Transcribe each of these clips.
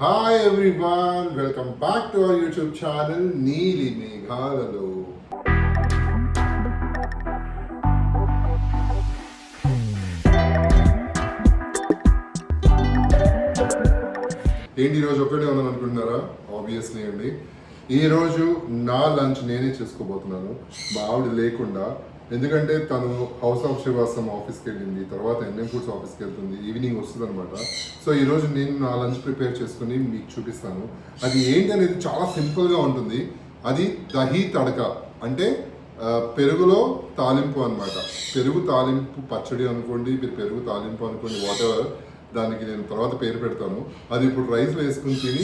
Hi everyone, welcome back to our YouTube channel Neeli Meghalalo. ఏంటి ఈరోజు ఒక్కడే ఉన్నాను అనుకుంటున్నారా? ఆబ్వియస్లీ అండి, ఈరోజు నా లంచ్ నేనే చేసుకోబోతున్నాను మా ఆవిడ లేకుండా. ఎందుకంటే తను హౌస్ ఆఫ్ శ్రీవాసం ఆఫీస్కి వెళ్ళింది, తర్వాత ఎన్ఎం ఫుడ్స్ ఆఫీస్కి వెళ్తుంది, ఈవినింగ్ వస్తుంది అనమాట. సో ఈరోజు నేను నా లంచ్ ప్రిపేర్ చేసుకుని మీకు చూపిస్తాను. అది ఏంటి అనేది చాలా సింపుల్గా ఉంటుంది. అది దహీ తడక అంటే పెరుగులో తాలింపు అనమాట. పెరుగు తాలింపు పచ్చడి అనుకోండి, మీరు పెరుగు తాలింపు అనుకోండి, వాట్ ఎవర్, దానికి నేను తర్వాత పేరు పెడతాను. అది ఇప్పుడు రైస్లో వేసుకుని తిని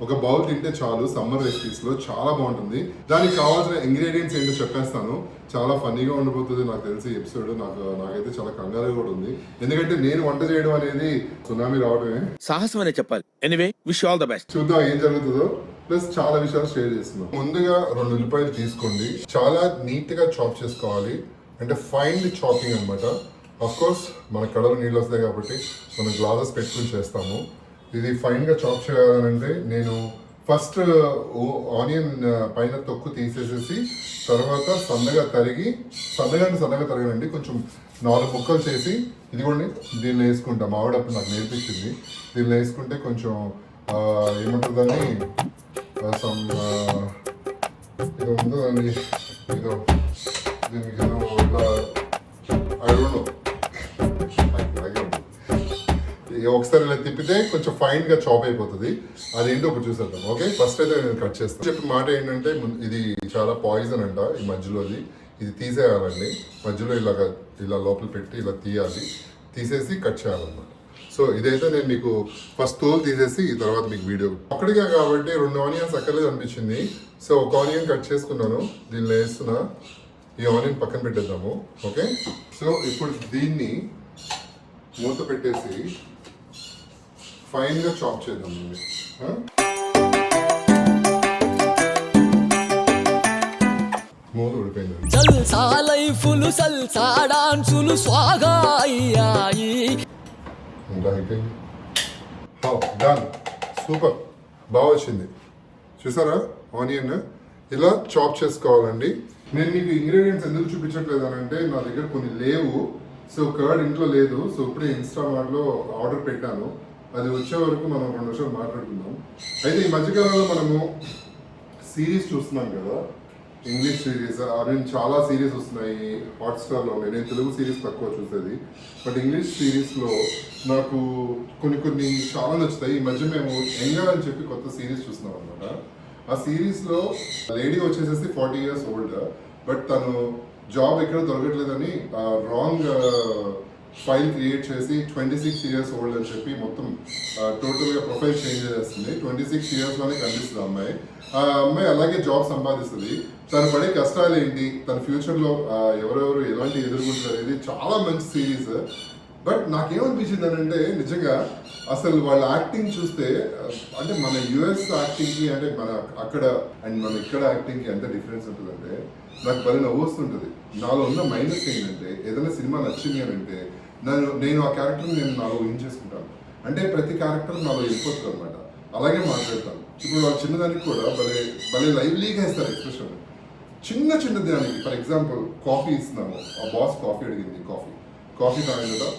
ఒక బౌల్ తింటే చాలు. సమ్మర్ రెసిపీస్లో చాలా బాగుంటుంది. దానికి కావాల్సిన ఇంగ్రీడియంట్స్ ఏంటో చెప్పేస్తాను. చాలా ఫన్నీగా ఉండబోతుంది నాకు తెలిసి ఎపిసోడ్. నాకైతే చాలా కంగారుగా కూడా ఉంది, ఎందుకంటే నేను వంట చేయడం అనేది సునామీ రావడమే సాహసం అనే చెప్పాలి. Anyway, wish all the best. చూద్దాం ఏం జరుగుతుందో. ప్లస్ చాలా విషయాలు షేర్ చేస్తున్నాం. ముందుగా 2 ఉల్లిపాయలు తీసుకోండి, చాలా నీట్ గా చాప్ చేసుకోవాలి. అంటే ఫైన్ చాపింగ్ అనమాట. ఆఫ్ కోర్స్ మన కడలో నీళ్ళు వస్తాయి కాబట్టి మనం గ్లాసెస్ పెట్టుకుని చేస్తాము. ఇది ఫైన్గా చాప్ చేయాలంటే నేను ఫస్ట్ ఆనియన్ పైన తొక్కు తీసేసేసి తర్వాత సన్నగా తరగనండి, కొంచెం 4 ముక్కలు చేసి ఇదిగోండి దీనిలో వేసుకుంటా. మావిడప్పుడు నాకు నేర్పించింది. దీనిలో వేసుకుంటే కొంచెం ఏమంటుందని ఇది ఉంటుందండి, ఏదో దీనికి ఐ డోంట్ నో. ఒకసారి ఇలా తిప్పితే కొంచెం ఫైన్ గా చాప్ అయిపోతుంది. అదేంటో ఒకటి చూసేద్దాం. ఓకే, ఫస్ట్ అయితే నేను కట్ చేస్తాను. చెప్పిన మాట ఏంటంటే ఇది చాలా పాయిజన్ అంట. ఈ మధ్యలోది ఇది తీసేయాలండి. మధ్యలో ఇలా లోపల పెట్టి ఇలా తీసేసి కట్ చేయాలన్నమాట. సో ఇదైతే నేను మీకు ఫస్ట్ తోలు తీసేసి తర్వాత మీకు వీడియో ఒక్కడిగా కాబట్టి 2 ఆనియన్స్ అక్కర్లేదు అనిపించింది. సో ఒక ఆనియన్ కట్ చేసుకున్నాను, దీనిలో వేస్తున్నా. ఈ ఆనియన్ పక్కన పెట్టేద్దాము. ఓకే, సో ఇప్పుడు దీన్ని మూత పెట్టేసి ఫైన్గా చాప్ చేద్దాం. మూత ఉడిపోయింది. డన్, సూపర్, బాగా వచ్చింది. చూసారా ఆనియన్ ఇలా చాప్ చేసుకోవాలండి. నేను మీకు ఇంగ్రీడియంట్స్ ఎందుకు చూపించట్లేదు అని అంటే నా దగ్గర కొన్ని లేవు. సో కర్డ్ ఇంట్లో లేదు. సో ఇప్పుడే ఇన్స్టామార్ట్లో ఆర్డర్ పెట్టాను. అది వచ్చే వరకు మనం 2 నిమిషాలు మాట్లాడుకుందాం. అయితే ఈ మధ్యకాలంలో మనము సిరీస్ చూస్తున్నాం కదా, ఇంగ్లీష్ సిరీస్. అవి చాలా సిరీస్ వస్తున్నాయి హాట్స్టార్లో. నేను తెలుగు సిరీస్ తక్కువ చూసేది, బట్ ఇంగ్లీష్ సిరీస్లో నాకు కొన్ని చాలా నచ్చుతాయి. ఈ మధ్య మేము ఎంగర్ అని చెప్పి కొత్త సిరీస్ చూస్తున్నాం అనమాట. ఆ సిరీస్లో లేడీ వచ్చేసేసి 40 years ఓల్డ్, బట్ తను జాబ్ ఎక్కడ దొరకట్లేదని రాంగ్ ఫైల్ క్రియేట్ చేసి 26 years ఓల్డ్ అని చెప్పి మొత్తం టోటల్గా ప్రొఫైల్ చేంజ్ చేస్తుంది. 26 yearsలోనే కనిపిస్తుంది అమ్మాయి. ఆ అమ్మాయి అలాగే జాబ్ సంపాదిస్తుంది. తను పడే కష్టాలు ఏంటి, తన ఫ్యూచర్లో ఎవరెవరు ఎలాంటి ఎదుర్కొంటారు అనేది చాలా మంచి సిరీస్. బట్ నాకేమనిపించింది అని అంటే నిజంగా అసలు వాళ్ళ యాక్టింగ్ చూస్తే అంటే మన యుఎస్ యాక్టింగ్కి అంటే మన అక్కడ అండ్ మన ఇక్కడ యాక్టింగ్కి ఎంత డిఫరెన్స్ ఉంటుందంటే నాకు భలే నవ్వు వస్తుంటుంది. నాలో ఉన్న మైనస్ ఏంటంటే ఏదైనా సినిమా నచ్చింది అని అంటే నేను ఆ క్యారెక్టర్ని నేను నాలో ఊహించేసుకుంటాను. అంటే ప్రతి క్యారెక్టర్ నాలో వెళ్ళిపోతుంది అనమాట. అలాగే మాట్లాడతాను. ఇప్పుడు వాళ్ళ చిన్నదానికి కూడా భలే లైవ్లీగా ఇస్తారు ఎక్స్ప్రెషన్. చిన్న దానికి ఫర్ ఎగ్జాంపుల్ కాఫీ ఇస్తున్నాము, ఆ బాస్ కాఫీ అడిగింది, కాఫీ తాగింది కదా,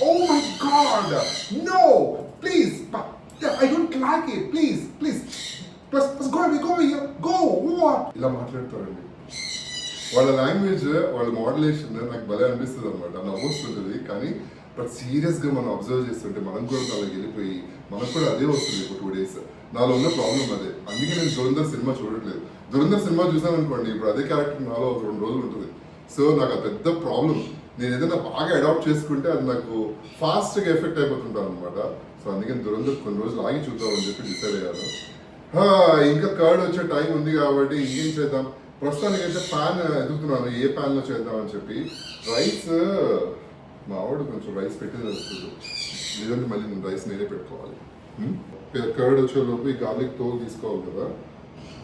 oh my god no please I don't like it please go ఇలా మాట్లాడతారండి. వాళ్ళ లాంగ్వేజ్, వాళ్ళ మోడ్యులేషన్ నాకు భలే అనిపిస్తుంది అనమాట. నవ్వొస్తుంటుంది. కానీ బట్ సీరియస్గా మనం అబ్జర్వ్ చేస్తుంటే మనం కూడా అలాగే వెళ్ళిపోయి మనకు కూడా అదే వస్తుంది. ఒక 2 days నాలో ఉన్న ప్రాబ్లం అదే. అందుకే నేను దురంధర్ సినిమా చూడట్లేదు. దురంధర్ సినిమా చూసాను అనుకోండి, ఇప్పుడు అదే క్యారెక్టర్ నాలో 2 రోజులు ఉంటుంది. సో నాకు అది పెద్ద ప్రాబ్లం. నేను ఏదైనా బాగా అడాప్ట్ చేసుకుంటే అది నాకు ఫాస్ట్గా ఎఫెక్ట్ అయిపోతుంటాను అనమాట. సో అందుకని దురంధర్ కొన్ని రోజులు ఆగి చూద్దామని చెప్పి డిసైడ్ అయ్యాను. ఇంకా కర్డ్ వచ్చే టైం ఉంది కాబట్టి ఇంకేం చేద్దాం. ప్రస్తుతానికి అయితే ప్యాన్ ఎదుగుతున్నాను, ఏ ప్యాన్లో చేద్దామని చెప్పి. రైస్ మా ఆవిడ కొంచెం రైస్ పెట్టేది వస్తుంది, లేదంటే మళ్ళీ నేను రైస్ నేనే పెట్టుకోవాలి. కర్డ్ వచ్చేలోపు ఈ గార్లిక్ తోలు తీసుకోవాలి కదా.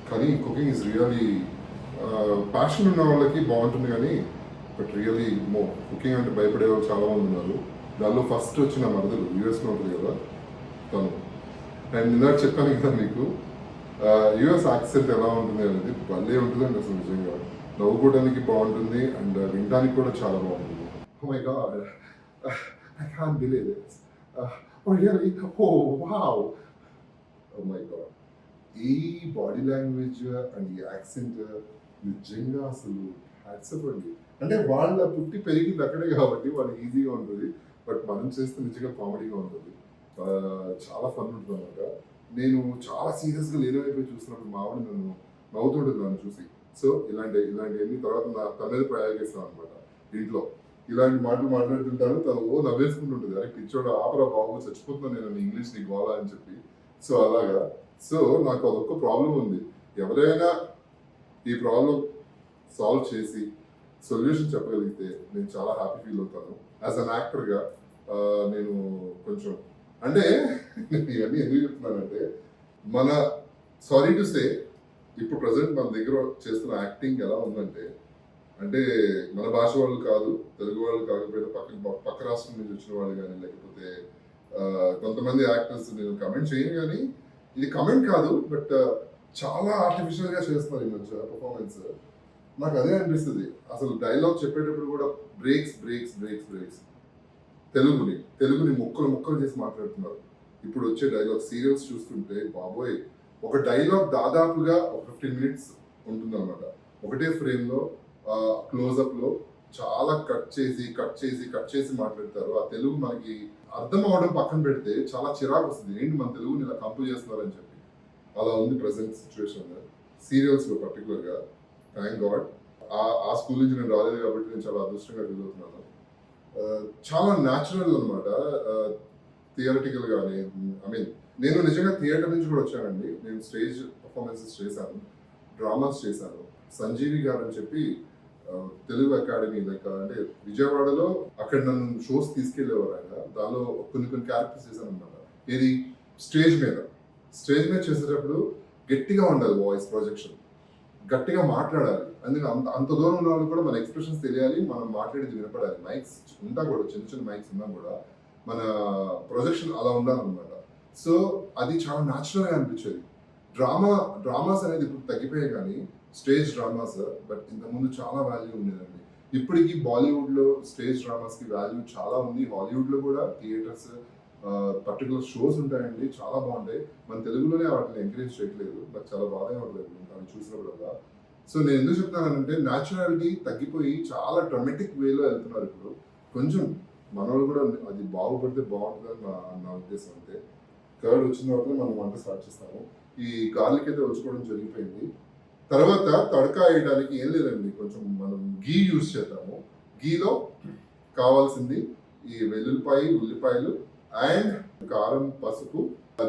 కానీ కుకింగ్ ఈజ్ రియలీ ప్యాషన్ ఉన్న వాళ్ళకి బాగుంటుంది, కానీ బట్ రియలీ కుకింగ్ అంటే భయపడే వాళ్ళు చాలా మంది ఉన్నారు. దానిలో ఫస్ట్ వచ్చిన మరదలు యూఎస్లో ఉంటుంది కదా తను. అండ్ ఇందాక చెప్పాను కదా మీకు యూఎస్ యాక్సెంట్ ఎలా ఉంటుంది అనేది భలే ఉంటుందండి అసలు నిజంగా. నవ్వుకోవడానికి బాగుంటుంది అండ్ వినడానికి కూడా చాలా బాగుంటుంది. Oh my God, I can't believe this. Oh really? Oh wow. Oh my God. ఈ బాడీ లాంగ్వేజ్ అండ్ ఈ యాక్సెంట్ నిజంగా అసలు హ్యాట్సప్ అండి. అంటే వాళ్ళ పుట్టి పెరిగింది అక్కడే కాబట్టి వాళ్ళు ఈజీగా ఉంటుంది. బట్ మనం చేస్తే నిజంగా కామెడీగా ఉంటుంది. చాలా ఫన్ ఉంటుంది అనమాట. నేను చాలా సీరియస్గా లేనివైపోయి చూసినప్పుడు మా ఆవిడ నన్ను నవ్వుతుంటుంది నన్ను చూసి. సో ఇలాంటివన్నీ తర్వాత తన మీద ప్రయోగిస్తాను అనమాట ఇంట్లో. ఇలాంటి మాటలు మాట్లాడుతుంటాను, తను నవ్వేసుకుంటుంటుంది. అరే పిచ్చోడు ఆపరా బాబు చచ్చిపోతున్నాను నేను ఇంగ్లీష్ నీ గోలా అని చెప్పి. సో అలాగా. సో నాకు అదొక్క ప్రాబ్లం ఉంది. ఎవరైనా ఈ ప్రాబ్లం సాల్వ్ చేసి సొల్యూషన్ చెప్పగలిగితే నేను చాలా హ్యాపీ ఫీల్ అవుతాను. యాజ్ అన్ యాక్టర్గా నేను కొంచెం అంటే ఇవన్నీ ఎందుకు చెప్తున్నానంటే మన సారీ టు సే ఇప్పుడు ప్రజెంట్ మన దగ్గర చేస్తున్న యాక్టింగ్ ఎలా ఉందంటే అంటే మన భాష వాళ్ళు కాదు, తెలుగు వాళ్ళు కాకపోతే పక్క రాష్ట్రం నుంచి వచ్చిన వాళ్ళు కానీ లేకపోతే కొంతమంది యాక్టర్స్ నేను కమెంట్ చేయను కానీ ఇది కమెంట్ కాదు బట్ చాలా ఆర్టిఫిషియల్గా చేస్తున్నారు ఈ మధ్య పర్ఫార్మెన్స్. నాకు అదే అనిపిస్తుంది. అసలు డైలాగ్ చెప్పేటప్పుడు కూడా బ్రేక్స్ తెలుగుని ముక్కలు చేసి మాట్లాడుతున్నారు. ఇప్పుడు వచ్చే డైలాగ్ సీరియల్స్ చూస్తుంటే బాబోయ్ ఒక డైలాగ్ దాదాపుగా ఒక 15 minutes ఉంటుందన్నమాట. ఒకటే ఫ్రేమ్లో క్లోజప్లో చాలా కట్ చేసి మాట్లాడతారు. ఆ తెలుగు మనకి అర్థం అవడం పక్కన పెడితే చాలా చిరాకు వస్తుంది. ఏంటి మన తెలుగుని ఇలా కంపోజ్ చేస్తున్నారని చెప్పి. అలా ఉంది ప్రజెంట్ సిచ్యువేషన్ సీరియల్స్లో పర్టికులర్గా. థ్యాంక్ గాడ్ ఆ స్కూల్ నుంచి నేను రాలేదు కాబట్టి నేను చాలా అదృష్టంగా ఫీల్ అవుతున్నాను. చాలా న్యాచురల్ అనమాట. థియరటికల్ కానీ నేను నిజంగా థియేటర్ నుంచి కూడా వచ్చానండి. నేను స్టేజ్ పర్ఫార్మెన్సెస్ చేశాను, డ్రామాస్ చేశాను. సంజీవి గారు అని చెప్పి తెలుగు అకాడమీ అంటే విజయవాడలో అక్కడ నన్ను షోస్ తీసుకెళ్లేవారు ఆయన. దానిలో కొన్ని క్యారెక్టర్స్ చేశాను అనమాట. ఇది స్టేజ్ మీద చేసేటప్పుడు గట్టిగా ఉండాలి, వాయిస్ ప్రొజెక్షన్ గట్టిగా మాట్లాడాలి. అందుకే అంత దూరం ఉన్న వాళ్ళు కూడా మన ఎక్స్ప్రెషన్స్ తెలియాలి, మనం మాట్లాడేది వినపడాలి. మైక్స్ ఉంటా కూడా చిన్న మైక్స్ ఉన్నా కూడా మన ప్రొజెక్షన్ అలా ఉండాలన్నమాట. సో అది చాలా న్యాచురల్గా అనిపించేది. డ్రామాస్ అనేది ఇప్పుడు తగ్గిపోయాయి కానీ స్టేజ్ డ్రామాస్ బట్ ఇంతకుముందు చాలా వాల్యూ ఉండేదండి. ఇప్పటికీ బాలీవుడ్లో స్టేజ్ డ్రామాస్కి వాల్యూ చాలా ఉంది. హాలీవుడ్లో కూడా థియేటర్స్ పర్టికులర్ షోస్ ఉంటాయండి, చాలా బాగుంటాయి. మన తెలుగులోనే వాటిని ఎంకరేజ్ చేయట్లేదు. నాకు చాలా బాధగా ఉంటుంది అవి చూసినప్పుడల్లా. సో నేను ఎందుకు చెప్తానంటే న్యాచురాలిటీ తగ్గిపోయి చాలా డ్రమాటిక్ వేలో వెళ్తున్నారు ఇప్పుడు. కొంచెం మనోళ్ళు కూడా అది బాగుపడితే బాగుంటుందని నా ఉద్దేశం. అంతే. కర్డ్ వచ్చిన తర్వాత మనం వంట స్టార్ట్ చేస్తాము. ఈ గార్లిక్ అయితే వచ్చుకోవడం జరిగిపోయింది. తర్వాత తడకా వేయడానికి ఏం లేదండి, కొంచెం మనం గీ యూజ్ చేద్దాము. గీలో కావాల్సింది ఈ వెల్లుల్లిపాయ, ఉల్లిపాయలు అండ్ కారం, పసుపు,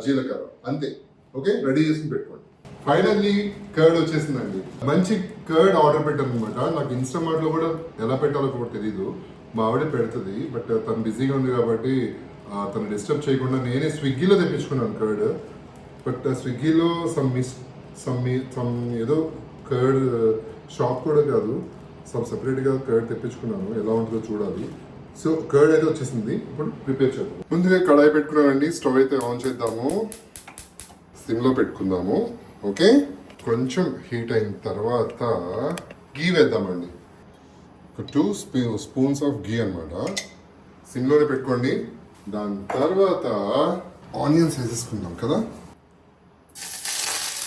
జీలకర్ర, అంతే. ఓకే, రెడీ చేసుకుని పెట్టుకోండి. ఫైనల్లీ కర్డ్ వచ్చేసిందండి. మంచి కర్డ్ ఆర్డర్ పెట్టాను అనమాట. నాకు ఇన్స్టామార్ట్లో కూడా ఎలా పెట్టాలో కూడా తెలీదు, మా ఆవిడే పెడుతుంది. బట్ తను బిజీగా ఉంది కాబట్టి తను డిస్టర్బ్ చేయకుండా నేనే స్విగ్గీలో తెప్పించుకున్నాను కర్డ్. బట్ స్విగ్గీలో సమ్ ఏదో కర్డ్ షాప్ కూడా కాదు, సెపరేట్గా కర్డ్ తెప్పించుకున్నాను. ఎలా ఉంటుందో చూడాలి. సో కర్డ్ అయితే వచ్చేసింది. ఇప్పుడు ప్రిపేర్ చేద్దాం. ముందుగా కడాయి పెట్టుకున్నానండి. స్టవ్ అయితే ఆన్ చేద్దాము, సిమ్లో పెట్టుకుందాము. ఓకే, కొంచెం హీట్ అయిన తర్వాత గీ వేద్దామండి. ఒక 2 స్పూన్స్ ఆఫ్ గీ అనమాట. సిమ్లోనే పెట్టుకోండి. దాని తర్వాత ఆనియన్స్ వేసేసుకుందాం కదా.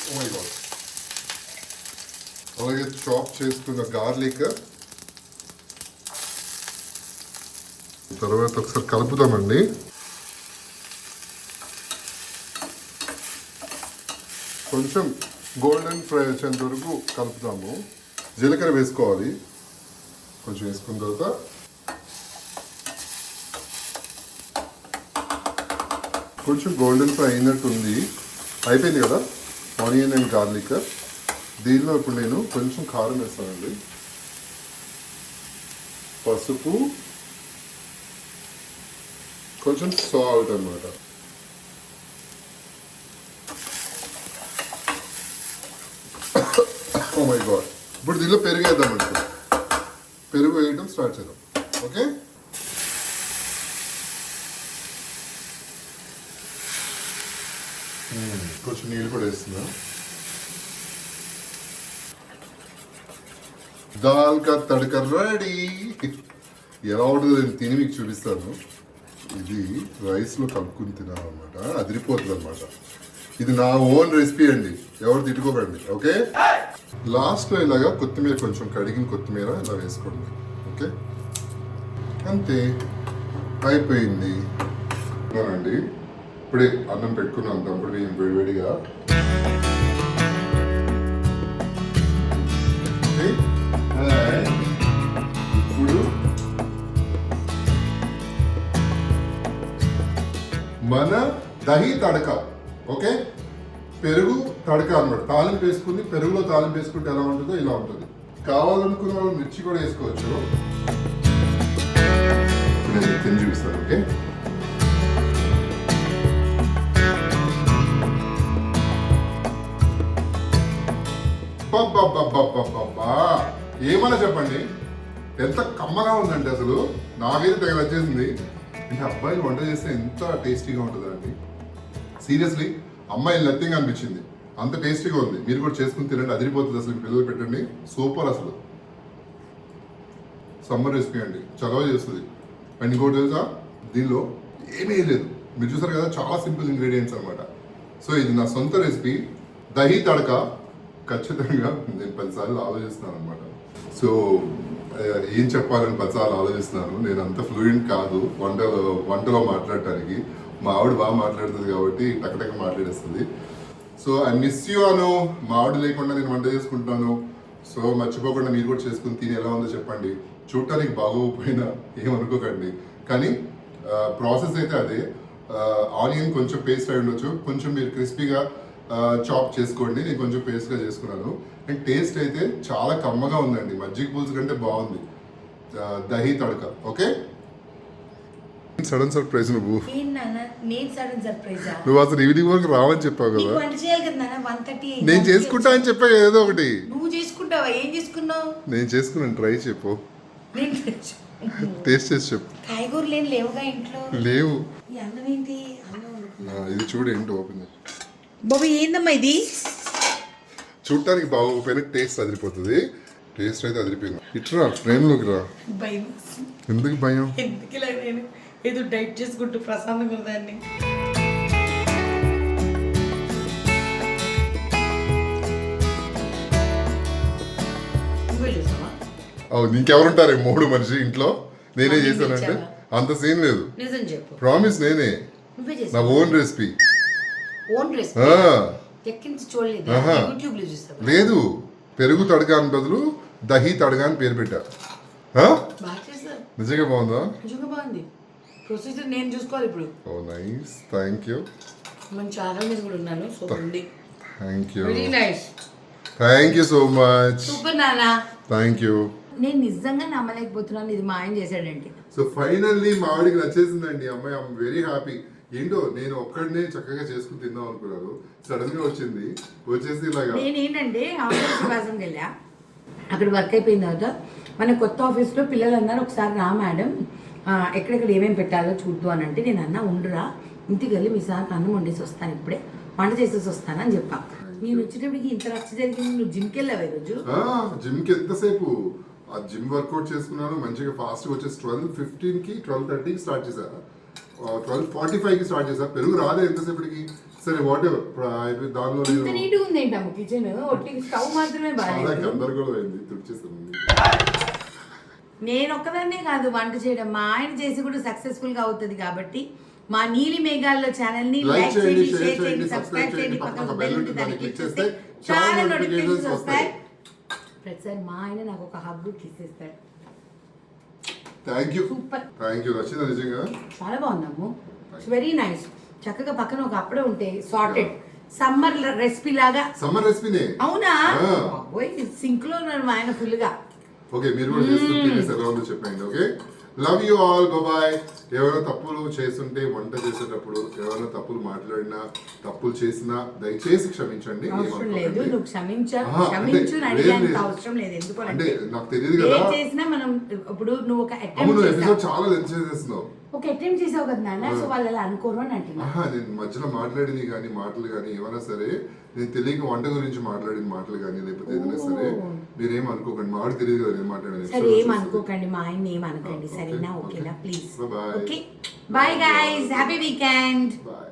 Oh my god. అలాగే చాప్ చేసుకున్న గార్లిక్. తర్వాత ఒకసారి కలుపుదామండి. కొంచెం గోల్డెన్ ఫ్రై వచ్చేంత వరకు కలుపుతాము. జీలకర్ర వేసుకోవాలి. కొంచెం వేసుకున్న తర్వాత కొంచెం గోల్డెన్ ఫ్రై అయినట్టు ఉంది. అయిపోయింది కదా ఆనియన్ అండ్ గార్లిక్. దీనిలో ఇప్పుడు నేను కొంచెం కారం వేస్తానండి, పసుపు, కొంచెం సాల్ట్ అన్నమాట. Oh my god. ఇప్పుడు దీనిలో పెరుగు వేద్దామండి. పెరుగు వేయడం స్టార్ట్ చేద్దాం. ఓకే, కొంచెం నీళ్ళు కూడా వేస్తున్నా. దాల్ కా తడక రెడీ. ఎలా ఉంటుందో నేను తిని మీకు చూపిస్తాను. ఇది రైస్లో కలుపుకుని తినాలన్నమాట, అదిరిపోతుంది అనమాట. ఇది నా ఓన్ రెసిపీ అండి, ఎవరు తిట్టుకోకండి. ఓకే, లాస్ట్లో ఇలాగా కొత్తిమీర, కొంచెం కడిగిన కొత్తిమీర ఇలా వేసుకోండి. ఓకే, అంతే, అయిపోయింది అండి. ఇప్పుడే అన్నం పెట్టుకున్నాం, తప్పుడు బియ్యం వేడివేడిగా. ఇప్పుడు మన దహి తడక. ఓకే, పెరుగు తడక అన్నమాట. తాలింపు వేసుకుని పెరుగులో తాలింపు వేసుకుంటే ఎలా ఉంటుందో ఇలా ఉంటుంది. కావాలనుకున్న వాళ్ళు మిర్చి కూడా వేసుకోవచ్చు. నేను తిని చూపిస్తాను. ఓకే, ఏమన్నా చెప్పండి, ఎంత కమ్మగా ఉందండి. అసలు నాకైతే తెగ నచ్చేసింది. అంటే అబ్బాయిలు వంట చేస్తే ఎంత టేస్టీగా ఉంటుందండి. సీరియస్లీ అమ్మాయిలు నథింగ్ అనిపించింది, అంత టేస్టీగా ఉంది. మీరు కూడా చేసుకుని తినండి, అదిరిపోతుంది. అసలు పిల్లలు పెట్టండి, సూపర్. అసలు సమ్మర్ రెసిపీ అండి, చలవ చేస్తుంది. అండ్ ఇంకోటి తెలుసా, దీనిలో ఏమీ లేదు. మీరు చూసారు కదా, చాలా సింపుల్ ఇంగ్రీడియంట్స్ అనమాట. సో ఇది నా సొంత రెసిపీ, దహి తడక. ఖచ్చితంగా నేను 10 సార్లు ఆలోచిస్తున్నాను అనమాట. సో ఏం చెప్పాలని 10 సార్లు ఆలోచిస్తున్నాను. నేను అంత ఫ్లూయెంట్ కాదు వంటలో మాట్లాడటానికి. మా ఆవిడ బాగా మాట్లాడుతుంది కాబట్టి టకటక మాట్లాడేస్తుంది. సో ఐ మిస్ యూ అను. మా ఆవిడ లేకుండా నేను వంట చేసుకుంటున్నాను. సో మర్చిపోకుండా మీరు కూడా చేసుకుని తిని ఎలా ఉందో చెప్పండి. చూడటానికి బాగోకపోయినా ఏమనుకోకండి, కానీ ప్రాసెస్ అయితే అదే. ఆనియన్ కొంచెం పేస్ట్ అయి ఉండొచ్చు, కొంచెం మీరు క్రిస్పీగా చాప్ చేసుకోండి. నేను కొంచెం పేస్ట్గా చేసుకున్నాను. అండ్ టేస్ట్ అయితే చాలా కమ్మగా ఉందండి, మజ్జిగ పులుసు కంటే బాగుంది దహి తడక. Okay, sudden surprise. నువ్వు నువ్వు అసలు ఈవినింగ్ వరకు రావని చెప్పావు కదా. నేను చేసుకుంటా అని చెప్పా ఏదో ఒకటి. నువ్వు చేసుకుంటావా? ఏం చేసుకున్నావు? నేను చేసుకున్నాను, ట్రై చెప్పు, టేస్ట్ చేసి చెప్పు. కాయగూరలు ఏం లేవుగా ఇంట్లో? లేవు. ఈ అన్నం ఏంటి? ఇది చూడు, ఏంటి ఓపెన్ చేసి. బాబు ఏందమ్మా ఇది? చూడటానికి బాగోకపోయినా టేస్ట్ అదిరిపోతుంది. టేస్ట్ అయితే అదిరిపోయింది. ఇట్రా ఫ్రేమ్లోకి రా. భయం. ఎందుకు భయం? ఎందుకు ఇలా నేను ఏదో డైట్ చేసుకుంటూ ప్రశాంతంగా ఉన్నదాన్ని. నీకెవరుంటారు 3 మనిషి ఇంట్లో? నేనే చేశానంటే అంత సీన్ లేదు. నిజం చెప్పు. ప్రామిస్, నేనే. నా ఓన్ రెసిపీ. ఓన్ రెసిపీ ఎక్కించి చూడలేదు, యూట్యూబ్ లో చూస్తా. లేదు, పెరుగు తడక అని బదులు దహి తడక అని పేరు పెట్టా. బాగా చేశారు. నిజంగా బాగుందా? నిజంగా బాగుంది. ప్రొసీజర్ నేను చూసుకోవాలి ఇప్పుడు. Oh nice, thank you. మన ఛానల్ మీద కూడా ఉన్నాను. సూపర్ ఉంది. Thank you, very nice. Thank you so much. Super నానా. Thank you. నేను నిజంగా నమ్మలేకపోతున్నాను, ఇది మా ఆయన చేశాడంటే. సో ఫైనల్లీ మా ఆవిడికి నచ్చేసిందండి అమ్మాయి. I'm very happy. ఏంటో నేను ఒక్కడనే చక్కగా చేసుకుని తిందాం అనుకున్నాను, సడన్ గా వచ్చేసి ఇలాగా. నేనేంటంటే ఆఫీస్ విభాగంకి వెళ్ళా, అక్కడ వర్క్ అయిపోయిన తర్వాత మన కొత్త ఆఫీస్లో పిల్లలు అన్నారు, ఒకసారి రా మేడం ఎక్కడెక్కడ ఏమేమి పెట్టాలో చూద్దు అని అంటే, నేను అన్నా ఉండురా, ఇంటికి వెళ్ళి మీ సార్కి అన్నం వండేసి వస్తాను, ఇప్పుడే వంట చేసేసి వస్తానని చెప్పా. నేను వచ్చేటప్పటికి ఇంత రచ్చ జరిగింది. నువ్వు జిమ్కి వెళ్ళావు ఈరోజు? జిమ్కి ఎంతసేపు ఆ జిమ్ వర్కౌట్ చేసుకున్నాను మంచిగా. ఫాస్ట్గా వచ్చేసి 12:15కి 12:30కి స్టార్ట్ చేశాను, 12:45కి స్టార్ట్ చేశా. పెరుగు రాదే ఎంతసేపటికి. సరే వాట్ ఎవర్, దానిలో నీట్గా ఉంది ఏంటమ్మ కిచెన్, ఒట్టి స్టవ్ మాత్రమే బాగా గందరగోళం అయింది, తుడిచేసాను. నేను ఒక్కదాన్నే కాదు వంట చేయడం, మా ఆయన చేసి కూడా సక్సెస్ఫుల్ గా అవుతుంది. కాబట్టి మా నీలి మేఘాల్లో ఛానల్ ని లైక్ చేయండి, షేర్ చేయండి, సబ్స్క్రైబ్ చేయండి, పక్కన బెల్ ఉంటుంది దాన్ని క్లిక్ చేస్తే చాలా నోటిఫికేషన్స్ వస్తాయి. ప్రతిసారి మా ఆయన నాకు ఒక హగ్ కిస్ ఇస్తాడు. Thank you. Super. Thank you. నచ్చిందా నిజంగా? చాలా బాగుందమ్ము. It's very nice. చక్కగా పక్కన ఒక అప్పుడే ఉంటే సార్టెడ్ సమ్మర్ రెసిపీ లాగా. సమ్మర్ రెసిపీనే. అవునా? సింక్ లో ఉన్నాడు మా ఆయన ఫుల్ గా. ఓకే, మీరు కూడా చేసుకుని ఎలా ఉందో చెప్పండి. Okay, love you all bye. ఎవరైనా తప్పులు చేస్తుంటే వంట చేసేటప్పుడు ఎవరైనా తప్పులు మాట్లాడినా తప్పులు చేసినా దయచేసి క్షమించండి. అవసరం లేదు, ఏమనుకోకండి. నువ్వు క్షమించు అంటే అడిగేంత లేదు. అవసరం లేదు. ఎందుకు అంటే అంటే నాకు తెలియదు ఏ కదా. చేసినా మనం ఇప్పుడు నువ్వు ఒక అవును అటెంప్ట్ చేసావు, ఎపిసోడ్ చాలా లెంత్ చేసేస్తున్నావు. ఒక అటెంప్ట్ చేసావు కదా నాన్న, సో వాళ్ళు అలా అనుకోరు అని అంటున్నా. నేను మధ్యలో మాట్లాడింది కానీ మాటలు కానీ ఏమైనా సరే నేను తెలియక వంట గురించి మాట్లాడిన మాటలు కానీ లేకపోతే ఏదైనా సరే మీరేం అనుకోకండి. మాకు తెలియదు కదా నేను మాట్లాడేది. సరే ఏం అనుకోకండి, మా ఆయన ఏం అనకండి, సరేనా? ఓకేనా? Please. Bye-bye. Okay, bye guys, happy weekend. Bye.